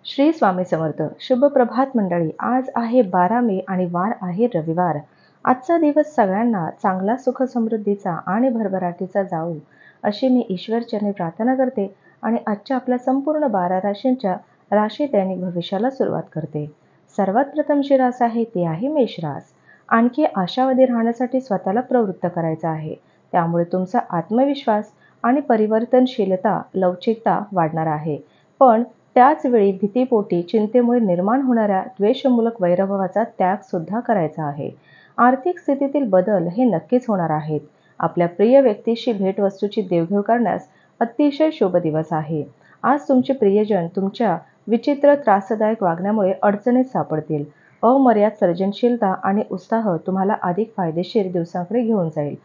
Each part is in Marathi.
श्री स्वामी समर्थ. शुभ प्रभात मंडळी. आज आहे 12 मे आणि वार आहे रविवार. आजचा दिवस सगळ्यांना चांगला, सुख समृद्धीचा आणि भरभराटीचा जाऊ अशी मी ईश्वरचरणी प्रार्थना करते आणि आजच्या आपल्या संपूर्ण 12 राशींच्या राशी दैनिक भविष्याला सुरुवात करते. सर्वात प्रथम जी रास आहे ती आहे मेष रास. आणखी आशावादी राहण्यासाठी स्वतःला प्रवृत्त करायचं आहे. त्यामुळे तुमचा आत्मविश्वास आणि परिवर्तनशीलता, लवचिकता वाढणार आहे. पण त्याच वेळी भीतीपोटी चिंतेमुळे निर्माण होणाऱ्या द्वेषमूलक वैरभावाचा त्याग सुद्धा करायचा आहे. आर्थिक स्थितीतील बदल हे नक्कीच होणार आहेत. आपल्या प्रिय व्यक्तीशी भेटवस्तूची देवघेव करण्यास अतिशय शुभ दिवस आहे. आज तुमचे प्रियजन तुमच्या विचित्र त्रासदायक वागण्यामुळे अडचणीत सापडतील. अमर्याद सर्जनशीलता आणि उत्साह तुम्हाला अधिक फायदेशीर दिवसांकडे घेऊन जाईल.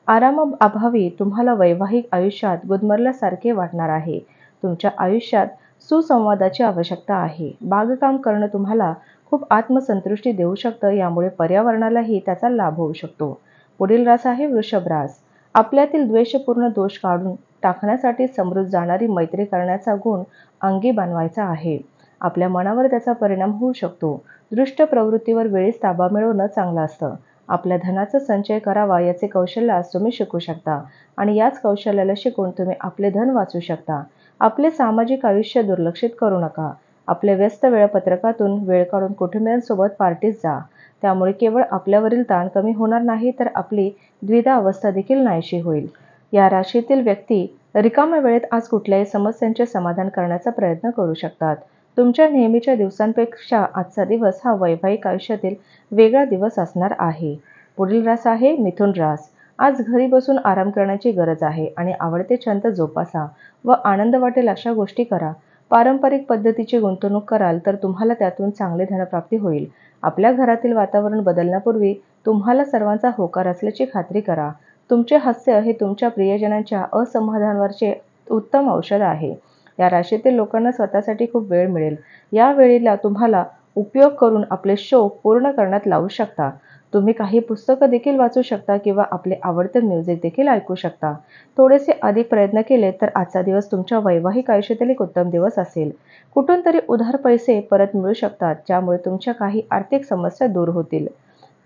आरामाअभावी तुम्हाला वैवाहिक आयुष्यात गुदमरल्यासारखे वाटणार आहे. तुमच्या आयुष्यात सुसंवादाची आवश्यकता आहे. बागकाम करणं तुम्हाला खूप आत्मसंतुष्टी देऊ शकतं. यामुळे पर्यावरणालाही त्याचा लाभ होऊ शकतो. पुढील रास आहे वृषभ रास. आपल्यातील द्वेषपूर्ण दोष काढून टाकण्यासाठी समृद्ध जाणारी मैत्री करण्याचा गुण अंगी बाणवायचा आहे. आपल्या मनावर त्याचा परिणाम होऊ शकतो. दृष्ट प्रवृत्तीवर वेळीच ताबा मिळवणं चांगलं असतं. आपल्या धनाचा संचय करावा याचे कौशल्य आज तुम्ही शिकू शकता आणि याच कौशल्याला शिकून तुम्ही आपले धन वाचू शकता. आपले सामाजिक आयुष्य दुर्लक्षित करू नका. आपल्या व्यस्त वेळापत्रकातून वेळ काढून कुटुंबियांसोबत पार्टीत जा. त्यामुळे केवळ आपल्यावरील ताण कमी होणार नाही, तर आपली द्विधा अवस्था देखील नाहीशी होईल. या राशीतील व्यक्ती रिकाम्या वेळेत आज कुठल्याही समस्यांचे समाधान करण्याचा प्रयत्न करू शकतात. तुमच्या नेहमीच्या दिवसांपेक्षा आजचा दिवस हा वैवाहिक आयुष्यातील वेगळा दिवस असणार आहे. पुढील रास आहे मिथुन रास. आज घरी बसून आराम करण्याची गरज आहे आणि आवडते छंद जोपासा व आनंद वाटेल अशा गोष्टी करा. पारंपरिक पद्धतीची गुंतवणूक कराल तर तुम्हाला त्यातून चांगली धनप्राप्ती होईल. आपल्या घरातील वातावरण बदलण्यापूर्वी तुम्हाला सर्वांचा होकार असल्याची खात्री करा. तुमचे हास्य हे तुमच्या प्रियजनांच्या असमाधानावरचे उत्तम औषध आहे. या राशीतील लोकांना स्वतःसाठी खूप वेळ मिळेल. या वेळेला तुम्हाला उपयोग करून आपले शौक पूर्ण करण्यात लावू शकता. तुम्ही काही पुस्तकं देखील वाचू शकता किंवा आपले आवडते म्युझिक देखील ऐकू शकता. थोडेसे अधिक प्रयत्न केले तर आजचा दिवस तुमच्या वैवाहिक आयुष्यातील एक उत्तम दिवस असेल. कुठून तरी उधार पैसे परत मिळू शकतात, ज्यामुळे तुमच्या काही आर्थिक समस्या दूर होतील.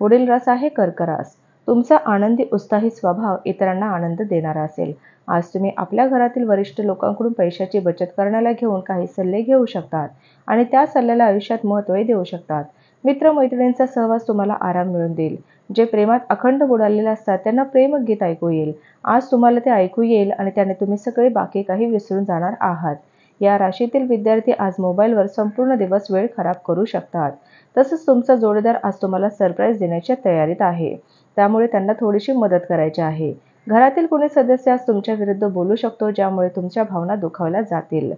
पुढील रास आहे कर्क रास. तुमचा आनंदी उत्साही स्वभाव इतरांना आनंद देणारा असेल. आज तुम्ही आपल्या घरातील वरिष्ठ लोकांकडून पैशाची बचत करण्याला घेऊन काही सल्ले घेऊ शकतात आणि त्या सल्ल्याला आयुष्यात महत्त्वही देऊ शकतात. मित्रमैत्रिणींचा सहवास तुम्हाला आराम मिळवून देईल. जे प्रेमात अखंड बुडालेले असतात त्यांना प्रेमगीत ऐकू येईल. आज तुम्हाला ते ऐकू येईल आणि त्याने तुम्ही सगळे बाकी काही विसरून जाणार आहात. या राशीतील विद्यार्थी आज मोबाईलवर संपूर्ण दिवस वेळ खराब करू शकतात. तसंच तुमचा जोडीदार आज तुम्हाला सरप्राईज देण्याच्या तयारीत आहे. त्यामुळे त्यांना थोडीशी मदत करायची आहे. घरातील कोणी सदस्य आज तुमच्या विरुद्ध बोलू शकतो, ज्यामुळे तुमच्या भावना दुखावल्या जातील.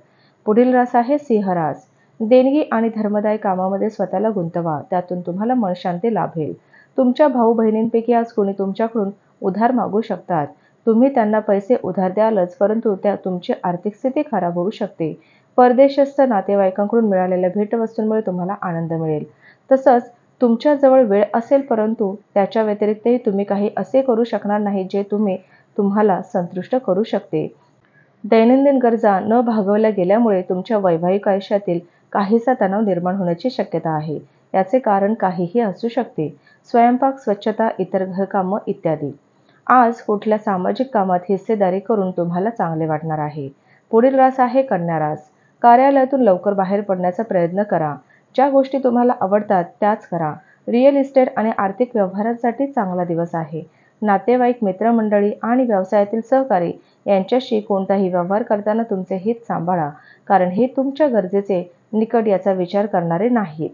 पुढील रास आहे सिंह रास. देणगी आणि धर्मदायी कामामध्ये स्वतःला गुंतवा. त्यातून तुम्हाला मनशांती लाभेल. तुमच्या भाऊ बहिणींपैकी आज कोणी तुमच्याकडून उधार मागू शकतात. तुम्ही त्यांना पैसे उधार द्यालच, परंतु त्या तुमची आर्थिक स्थिती खराब होऊ शकते. परदेशस्थ नातेवाईकांकडून मिळालेल्या भेटवस्तूंमुळे तुम्हाला आनंद मिळेल. तसंच तुमच्याजवळ वेळ असेल, परंतु त्याच्या व्यतिरिक्तही तुम्ही काही असे करू शकणार नाही जे तुम्हाला संतुष्ट करू शकते. दैनंदिन गरजा न भागवल्या गेल्यामुळे तुमच्या वैवाहिक आयुष्यातील काहीसा तणाव निर्माण होण्याची शक्यता आहे. याचे कारण काहीही असू शकते. स्वयंपाक, स्वच्छता, इतर घरकामं इत्यादी. आज कुठल्या सामाजिक कामात हिस्सेदारी करून तुम्हाला चांगले वाटणार आहे. पुढील रास आहे कन्या रास. कार्यालयातून लवकर बाहेर पडण्याचा प्रयत्न करा. ज्या गोष्टी तुम्हाला आवडतात त्याच करा. रिअल इस्टेट आणि आर्थिक व्यवहारांसाठी चांगला दिवस आहे. नातेवाईक, मित्रमंडळी आणि व्यवसायातील सहकारी यांच्याशी कोणताही व्यवहार करताना तुमचे हित सांभाळा, कारण हे तुमच्या गरजेचे निकट याचा विचार करणारे नाहीत.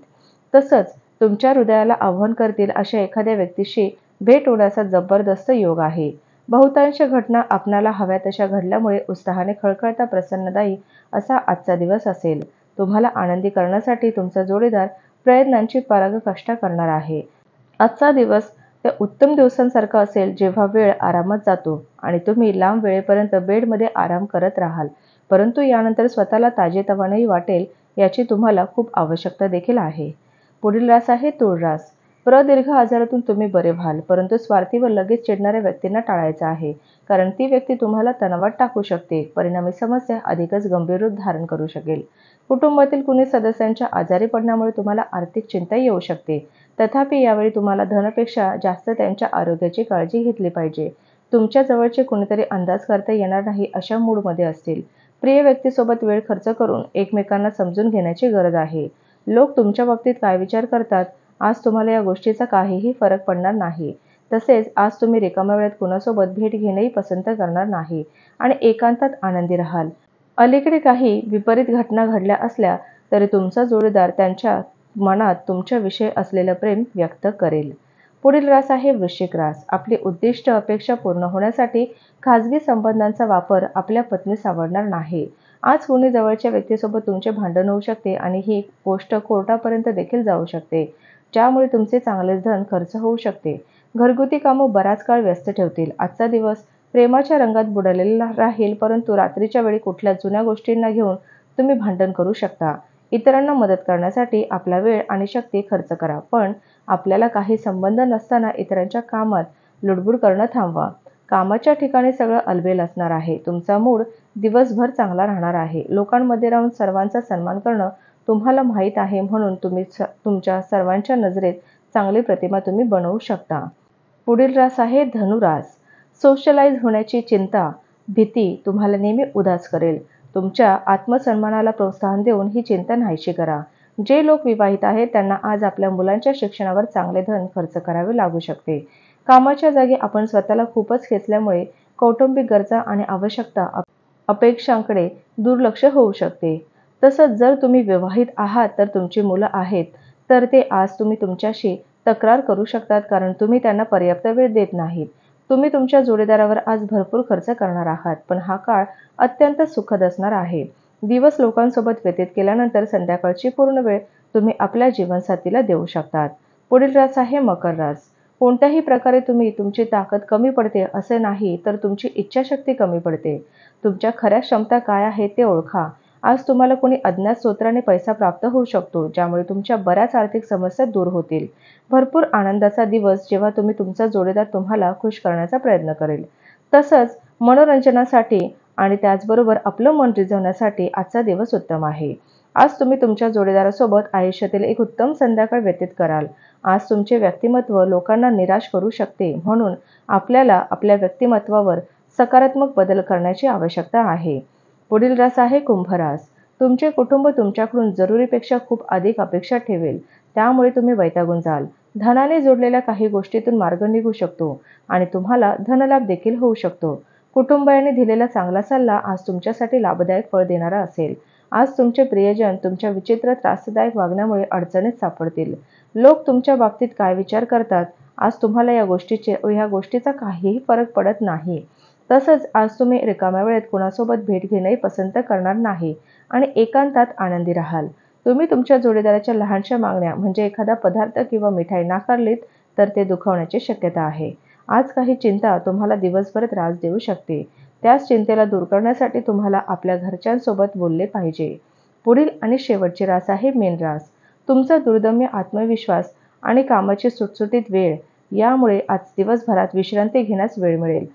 तसंच तुमच्या हृदयाला आव्हान करतील अशा एखाद्या व्यक्तीशी भेट होण्याचा जबरदस्त योग आहे. बहुतांश घटना आपणाला हव्या तशा घडल्यामुळे उत्साहाने खळखळता प्रसन्नदायी असा आजचा दिवस असेल. तुम्हाला आनंदी करण्यासाठी तुमचा जोडीदार प्रयत्नांची पराकाष्ठा करणार आहे. आजचा दिवस त्या उत्तम दिवसांसारखा असेल जेव्हा वेळ आरामात जातो आणि तुम्ही लांब वेळेपर्यंत बेडमध्ये आराम करत राहाल, परंतु यानंतर स्वतःला ताजेतवानेही वाटेल याची तुम्हाला खूप आवश्यकता देखील आहे. पुढील रास आहे तुळ रास. प्रदीर्घ आजारातून तुम्ही बरे व्हाल, परंतु स्वार्थी व लगेच चिडणाऱ्या व्यक्तींना टाळायचं आहे, कारण ती व्यक्ती तुम्हाला तणावात टाकू शकते. परिणामी समस्या अधिकच गंभीर रूप धारण करू शकेल. कुटुंबातील कुणी सदस्यांच्या आजारी पडण्यामुळे तुम्हाला आर्थिक चिंता येऊ शकते. तथापि यावेळी तुम्हाला धनापेक्षा जास्त त्यांच्या आरोग्याची काळजी घेतली पाहिजे. तुमच्या जवळचे कुणीतरी अंदाज करता येणार नाही अशा मूडमध्ये असतील. प्रिय व्यक्तीसोबत वेळ खर्च करून एकमेकांना समजून घेण्याची गरज आहे. लोक तुमच्या बाबतीत काय विचार करतात, आज तुम्हाला या गोष्टीचा काहीही फरक पडणार नाही. तसेच आज तुम्ही रिकाम्या वेळेत कुणासोबत भेट घेणंही पसंत करणार नाही आणि एकांतात आनंदी राहाल. अलीकडे काही विपरीत घटना घडल्या असल्या तरी तुमचा जोडीदार त्यांच्या मनात तुमच्याविषयी असलेलं प्रेम व्यक्त करेल. पुढील रास आहे वृश्चिक रास. आपली उद्दिष्ट अपेक्षा पूर्ण होण्यासाठी खाजगी संबंधांचा वापर आपल्या पत्नीस आवडणार नाही. आज कोणी जवळच्या व्यक्तीसोबत तुमचे भांडण होऊ शकते आणि ही गोष्ट कोर्टापर्यंत देखील जाऊ शकते, ज्यामुळे तुमचे चांगलेच धन खर्च होऊ शकते. घरगुती कामं बराच काळ व्यस्त ठेवतील. आजचा दिवस प्रेमाच्या रंगात बुडालेला राहील, परंतु रात्रीच्या वेळी कुठल्या जुन्या गोष्टींना घेऊन तुम्ही भांडण करू शकता. इतरांना मदत करण्यासाठी आपला वेळ आणि शक्ती खर्च करा, पण आपल्याला काही संबंध नसताना इतरांच्या कामात लुडबुड करणं थांबवा. कामाच्या ठिकाणी सगळं अलबेल असणार आहे. तुमचा मूड दिवसभर चांगला राहणार आहे. लोकांमध्ये राहून सर्वांचा सन्मान करणं तुम्हाला माहीत आहे, म्हणून तुमच्या सर्वांच्या नजरेत चांगली प्रतिमा तुम्ही बनवू शकता. पुढील रास आहे धनुरास. सोशलाइज होण्याची चिंता, भीती तुम्हाला नेहमी उदास करेल. तुमच्या आत्मसन्मानाला प्रोत्साहन देऊन ही चिंता नाहीशी करा. जे लोक विवाहित आहेत त्यांना आज आपल्या मुलांच्या शिक्षणावर चांगले धन खर्च करावे लागू शकते. कामाच्या जागी आपण स्वतःला खूपच खेचल्यामुळे कौटुंबिक गरजा आणि आवश्यकता अपेक्षांकडे दुर्लक्ष होऊ शकते. तसंच जर तुम्ही विवाहित आहात तर तुमची मुलं आहेत, तर ते आज तुम्ही तुमच्याशी तक्रार करू शकतात, कारण तुम्ही त्यांना पर्याप्त वेळ देत नाहीत. तुम्ही तुमच्या जोडीदारावर आज भरपूर खर्च करणार आहात, पण हा काळ अत्यंत सुखद असणार आहे. दिवस लोकांसोबत व्यतीत केल्यानंतर संध्याकाळची पूर्ण वेळ तुम्ही आपल्या जीवनसाथीला देऊ शकतात. पुढील रास आहे मकर रास. कोणत्याही प्रकारे तुमची ताकद कमी पडते असे नाही, तर तुमची इच्छाशक्ती कमी पडते. तुमच्या खऱ्या क्षमता काय आहेत ते ओळखा. आज तुम्हाला कोणी अज्ञात स्रोताने पैसा प्राप्त होऊ शकतो, ज्यामुळे तुमच्या बऱ्याच आर्थिक समस्या दूर होतील. भरपूर आनंदाचा दिवस, जेव्हा तुमचा जोडीदार तुम्हाला खुश करण्याचा प्रयत्न करेल. तसंच मनोरंजनासाठी आणि त्याचबरोबर आपलं मन रिझवण्यासाठी आजचा दिवस उत्तम आहे. आज तुम्ही तुमच्या जोडीदारासोबत आयुष्यातील एक उत्तम संध्याकाळ व्यतीत कराल. आज तुमचे व्यक्तिमत्व लोकांना निराश करू शकते, म्हणून आपल्याला आपल्या व्यक्तिमत्त्वावर सकारात्मक बदल करण्याची आवश्यकता आहे. पुढील रास आहे कुंभरास. तुमचे कुटुंब तुमच्याकडून जरुरीपेक्षा खूप अधिक अपेक्षा ठेवेल, त्यामुळे तुम्ही वैतागून जाल. धनाने जोडलेल्या काही गोष्टीतून मार्ग निघू शकतो आणि तुम्हाला धनलाभ देखील होऊ शकतो. कुटुंबाने दिलेला चांगला सल्ला आज तुमच्यासाठी लाभदायक फळ देणारा असेल. आज तुमचे प्रियजन तुमच्या विचित्र त्रासदायक वागण्यामुळे अडचणीत सापडतील. लोक तुमच्या बाबतीत काय विचार करतात, आज तुम्हाला या गोष्टीचा काहीही फरक पडत नाही. तसंच आज तुम्ही रिकाम्या वेळेत कुणासोबत भेट घेणंही पसंत करणार नाही आणि एकांतात आनंदी राहाल. तुम्ही तुमच्या जोडीदाराच्या लहानशा मागण्या म्हणजे एखादा पदार्थ किंवा मिठाई नाकारलीत तर ते दुखावण्याची शक्यता आहे. आज काही चिंता तुम्हाला दिवसभर त्रास देऊ शकते. त्याच चिंतेला दूर करण्यासाठी तुम्हाला आपल्या घरच्यांसोबत बोलले पाहिजे. पुढील आणि शेवटची रास आहे मीन रास. तुमचा दुर्दम्य आत्मविश्वास आणि कामाची सुटसुटीत वेळ यामुळे आज दिवसभरात विश्रांती घेण्यास वेळ मिळेल.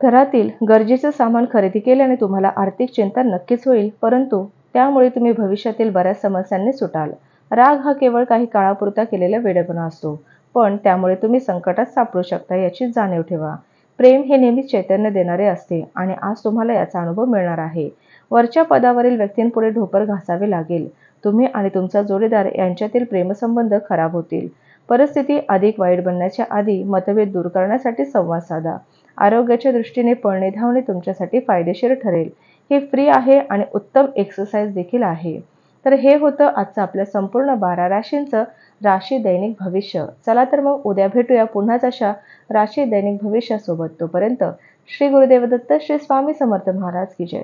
घरातील गरजेचं सामान खरेदी केल्याने तुम्हाला आर्थिक चिंता नक्कीच होईल, परंतु त्यामुळे तुम्ही भविष्यातील बऱ्याच समस्यांनी सुटाल. राग हा केवळ काही काळापुरता केलेला वेडेपणा असतो, पण त्यामुळे तुम्ही संकटात सापडू शकता याची जाणीव ठेवा. प्रेम हे नेहमीच चैतन्य देणारे असते आणि आज तुम्हाला याचा अनुभव मिळणार आहे. वरच्या पदावरील व्यक्तींपुढे ढोपर घासावे लागेल. तुम्ही आणि तुमचा जोडीदार यांच्यातील प्रेमसंबंध खराब होतील. परिस्थिती अधिक वाईट बनण्याच्या आधी मतभेद दूर करण्यासाठी संवाद साधा. आरोग्याच्या दृष्टीने पळणे धावणे तुमच्यासाठी फायदेशीर ठरेल. हे फ्री आहे आणि उत्तम एक्सरसाइज देखील आहे. तर हे होतं आजचं आपल्या संपूर्ण 12 राशींचं राशी दैनिक भविष्य. चला तर मग उद्या भेटूया पुन्हाच अशा राशी दैनिक भविष्यासोबत. तोपर्यंत श्री गुरुदेव दत्त, श्री स्वामी समर्थ महाराज की जय.